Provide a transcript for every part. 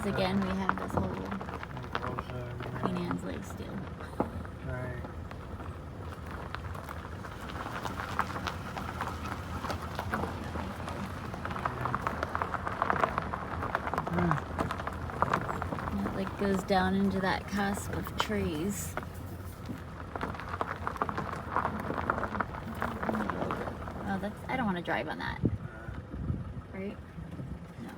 again, we have this whole Queen Anne's Lace deal. Right. And it like goes down into that cusp of trees. Oh, that's, I don't want to drive on that. Right? No.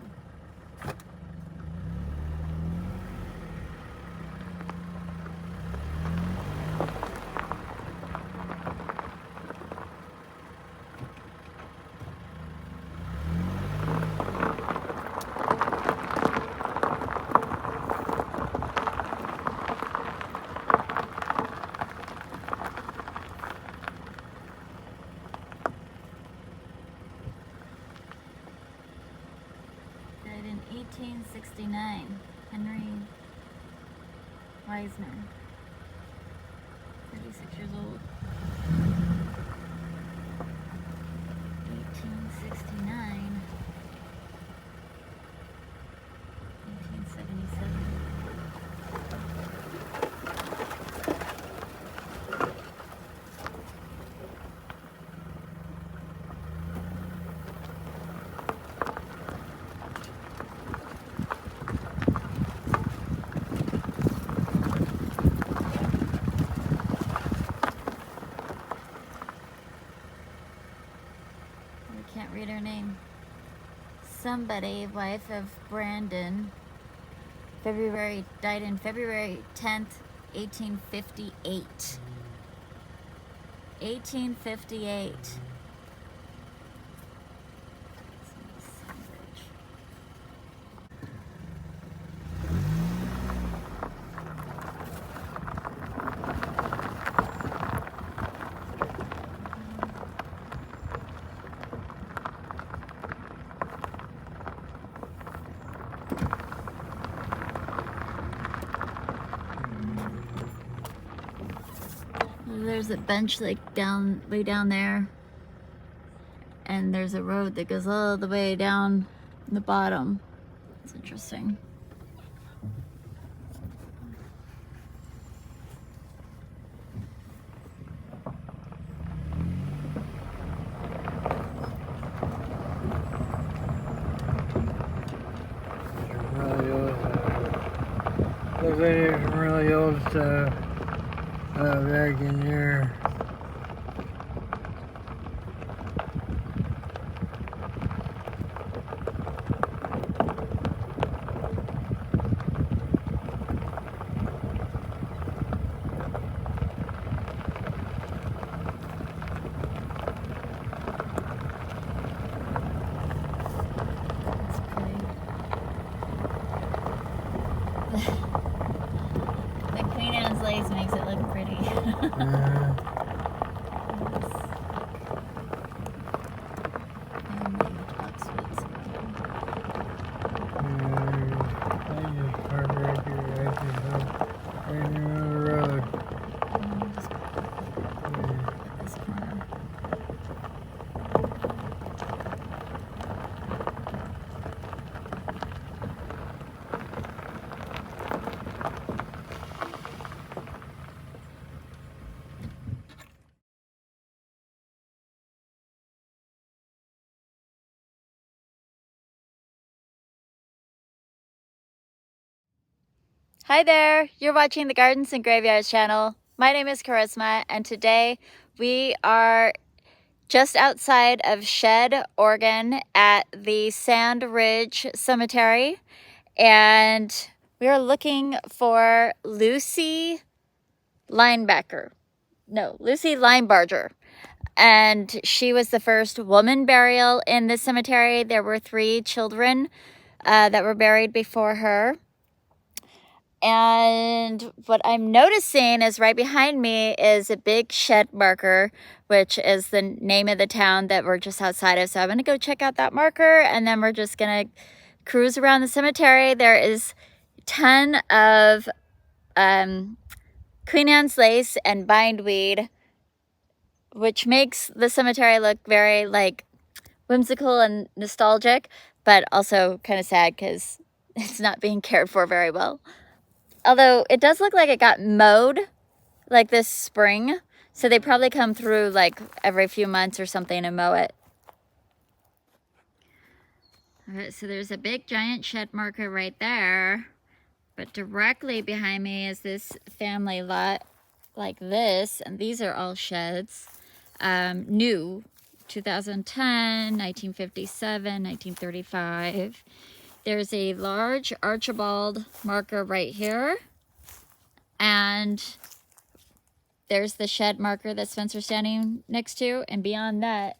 Died in 1869. Henry Weisner. 36 years old. 1869. 1877. I can't read her name. Somebody, wife of Brandon, died in February 10th, 1858. 1858. There's a bench like way down there, and there's a road that goes all the way down the bottom. It's interesting. Looks like there's some really old stuff back in there. The Queen Anne's Lace makes it look pretty. Hi there, you're watching the Gardens and Graveyards channel. My name is Charisma, and today we are just outside of Shed, Oregon at the Sand Ridge Cemetery, and we are looking for Lucy Linebarger. And she was the first woman burial in this cemetery. There were 3 children that were buried before her. And what I'm noticing is right behind me is a big shed marker, which is the name of the town that we're just outside of. So I'm going to go check out that marker, and then we're just going to cruise around the cemetery. There is a ton of Queen Anne's Lace and bindweed, which makes the cemetery look very like whimsical and nostalgic, but also kind of sad because it's not being cared for very well. Although it does look like it got mowed like this spring. So they probably come through like every few months or something and mow it. All right, so there's a big giant shed marker right there. But directly behind me is this family lot like this. And these are all sheds. New, 2010, 1957, 1935. There's a large Archibald marker right here. And there's the shed marker that Spencer's standing next to. And beyond that,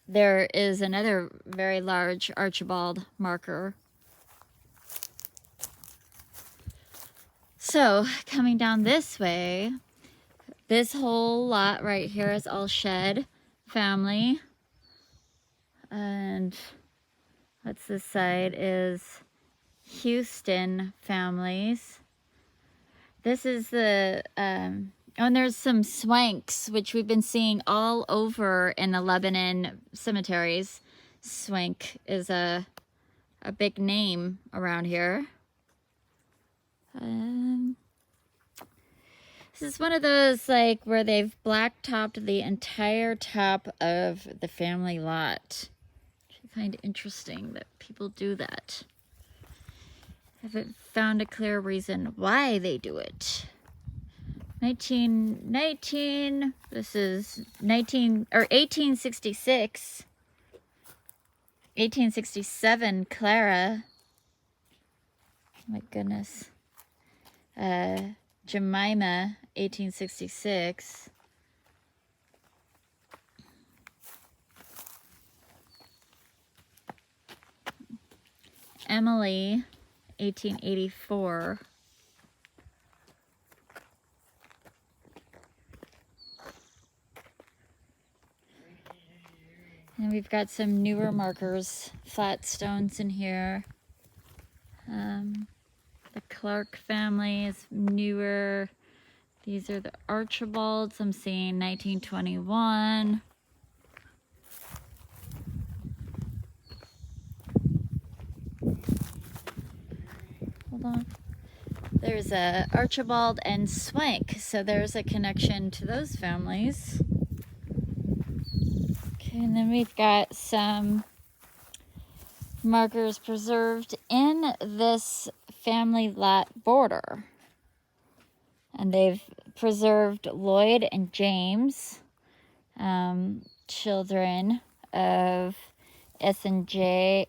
there is another very large Archibald marker. So coming down this way, this whole lot right here is all shed family. And what's this side is Houston families. This is the, and there's some Swanks, which we've been seeing all over in the Lebanon cemeteries. Swank is a big name around here. This is one of those like where they've blacktopped the entire top of the family lot. I find it interesting that people do that. I haven't found a clear reason why they do it. 1919, this is 1866. 1867, Clara. My goodness. Jemima, 1866. Emily, 1884. And we've got some newer markers, flat stones in here. The Clark family is newer. These are the Archibalds. I'm seeing 1921. Hold on. There's a Archibald and Swank, so there's a connection to those families. Okay, and then we've got some markers preserved in this family lot border. And they've preserved Lloyd and James, children of SJ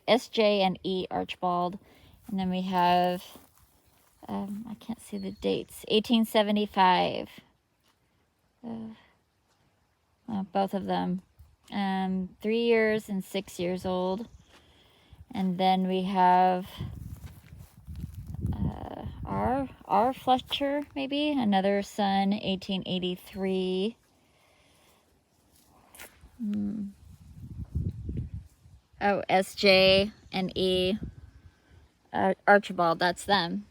and E Archibald. And then we have, I can't see the dates, 1875. Both of them. 3 years and 6 years old. And then we have R. Fletcher, maybe, another son, 1883. Oh, SJ and E. Archibald, that's them.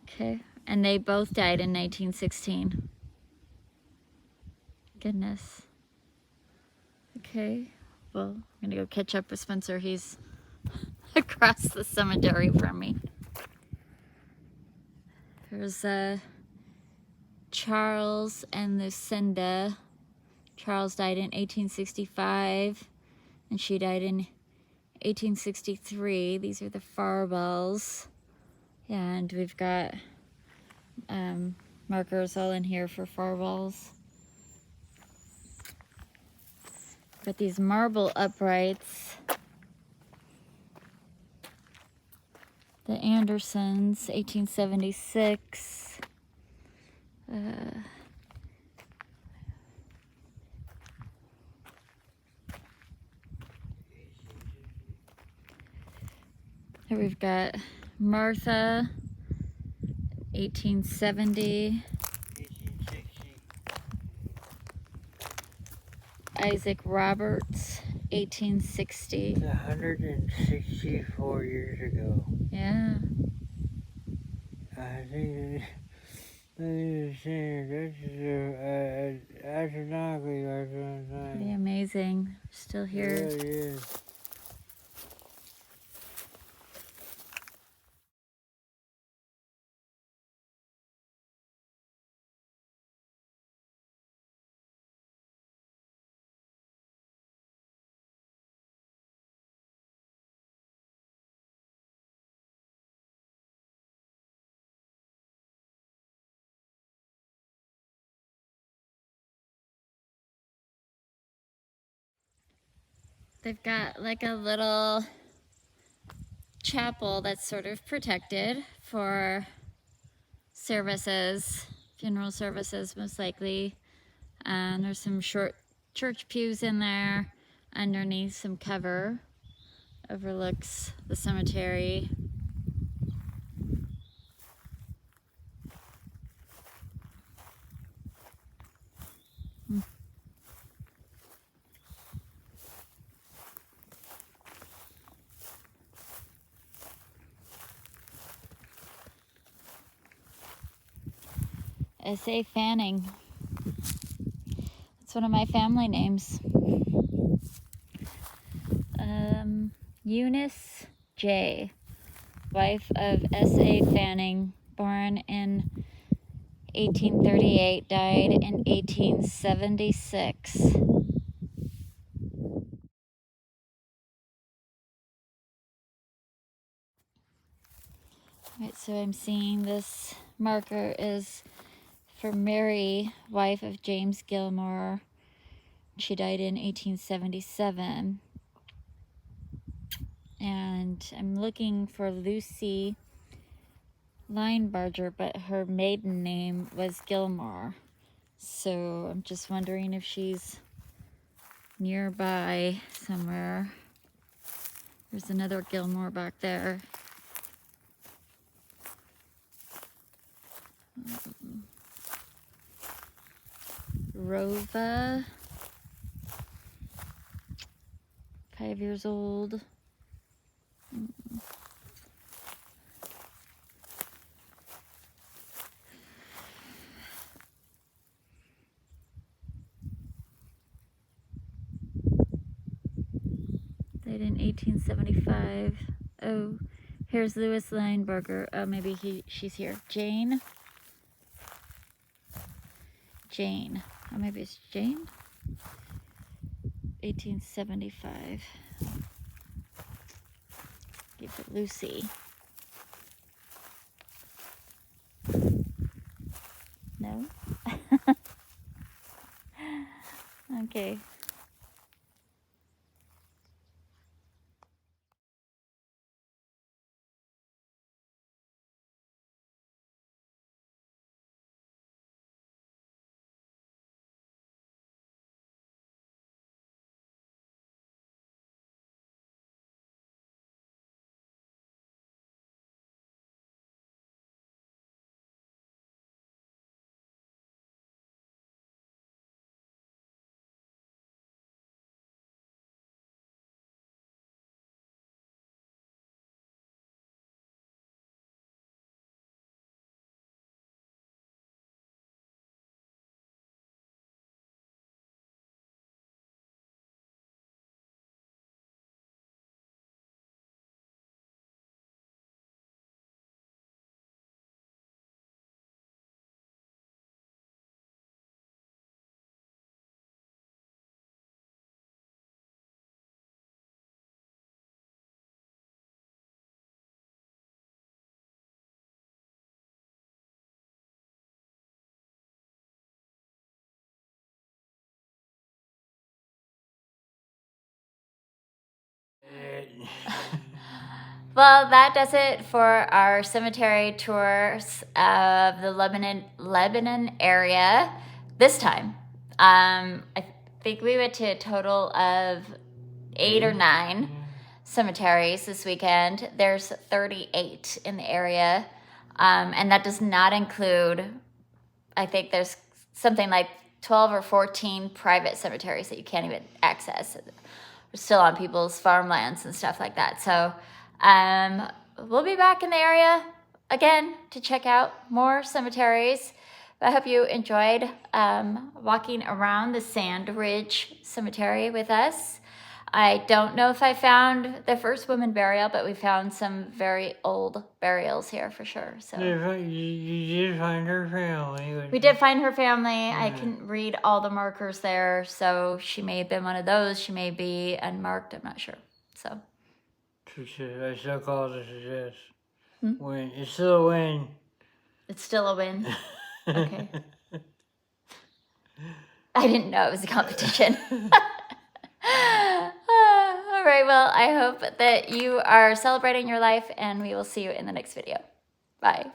Okay, and they both died in 1916. Goodness. Okay, well, I'm gonna go catch up with Spencer. He's across the cemetery from me. There's Charles and Lucinda. Charles died in 1865, and she died in 1863. These are the Farbells. And we've got markers all in here for Farbells. Got these marble uprights. The Andersons, 1876. Here we've got Martha, 1870. 1860. Isaac Roberts, 1860. It's 164 years ago. Yeah. I think that's astronomically, that's what I'm saying. Pretty amazing. Still It here. really is. they've got like a little chapel that's sort of protected for services, funeral services most likely. And there's some short church pews in there underneath some cover. Overlooks the cemetery. S.A. Fanning. It's one of my family names. Eunice J., wife of S.A. Fanning, born in 1838, died in 1876. Right, so I'm seeing this marker is for Mary, wife of James Gilmore. She died in 1877. And I'm looking for Lucy Linebarger, but her maiden name was Gilmore. So I'm just wondering if she's nearby somewhere. There's another Gilmore back there. Rova, 5 years old. Died in 1875. Oh, here's Louis Lineberger. Oh, maybe she's here. Jane. Oh, maybe it's Jane. 1875. Give it Lucy. No? Okay. Well, that does it for our cemetery tours of the Lebanon area this time. I think we went to a total of 8 or 9 cemeteries this weekend. There's 38 in the area, and that does not include, I think there's something like 12 or 14 private cemeteries that you can't even access. We're still on people's farmlands and stuff like that. So we'll be back in the area again to check out more cemeteries. I hope you enjoyed walking around the Sand Ridge Cemetery with us. I don't know if I found the first woman burial, but we found some very old burials here for sure. So You did find her family. we did find her family. I couldn't read all the markers there, so she may have been one of those. She may be unmarked. I'm not sure. So I still call this a yes. Win. It's still a win. it's still a win. Okay. I didn't know it was a competition. very well. I hope that you are celebrating your life, and we will see you in the next video. Bye.